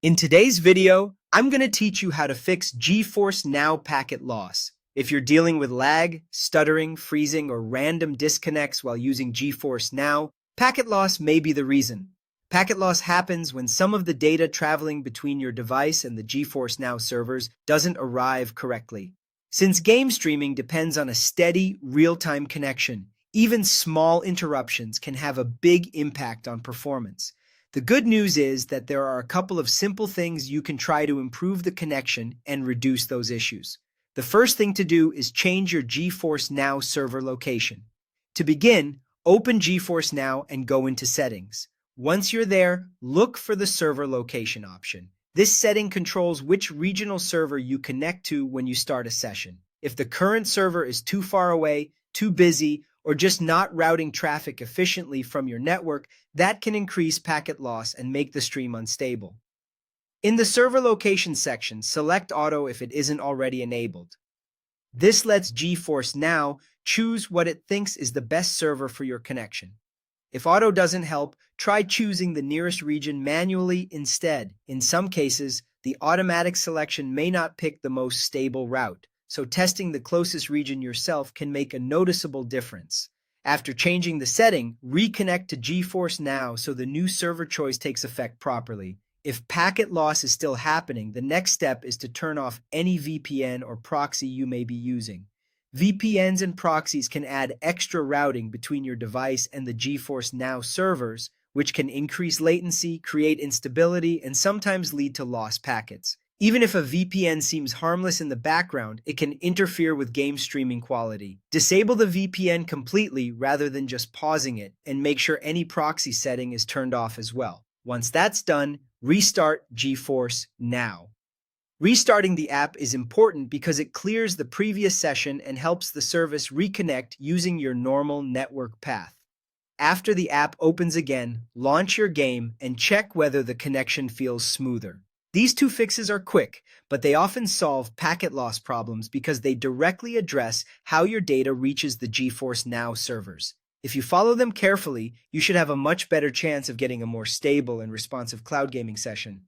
In today's video, I'm going to teach you how to fix GeForce NOW packet loss. If you're dealing with lag, stuttering, freezing, or random disconnects while using GeForce NOW, packet loss may be the reason. Packet loss happens when some of the data traveling between your device and the GeForce NOW servers doesn't arrive correctly. Since game streaming depends on a steady, real-time connection, even small interruptions can have a big impact on performance. The good news is that there are a couple of simple things you can try to improve the connection and reduce those issues. The first thing to do is change your GeForce NOW server location. To begin, open GeForce NOW and go into Settings. Once you're there, look for the Server Location option. This setting controls which regional server you connect to when you start a session. If the current server is too far away, too busy, or just not routing traffic efficiently from your network, that can increase packet loss and make the stream unstable. In the Server Location section, select Auto if it isn't already enabled. This lets GeForce NOW choose what it thinks is the best server for your connection. If Auto doesn't help, try choosing the nearest region manually instead. In some cases, the automatic selection may not pick the most stable route, so testing the closest region yourself can make a noticeable difference. After changing the setting, reconnect to GeForce NOW so the new server choice takes effect properly. If packet loss is still happening, the next step is to turn off any VPN or proxy you may be using. VPNs and proxies can add extra routing between your device and the GeForce NOW servers, which can increase latency, create instability, and sometimes lead to lost packets. Even if a VPN seems harmless in the background, it can interfere with game streaming quality. Disable the VPN completely rather than just pausing it, and make sure any proxy setting is turned off as well. Once that's done, restart GeForce NOW. Restarting the app is important because it clears the previous session and helps the service reconnect using your normal network path. After the app opens again, launch your game and check whether the connection feels smoother. These two fixes are quick, but they often solve packet loss problems because they directly address how your data reaches the GeForce NOW servers. If you follow them carefully, you should have a much better chance of getting a more stable and responsive cloud gaming session.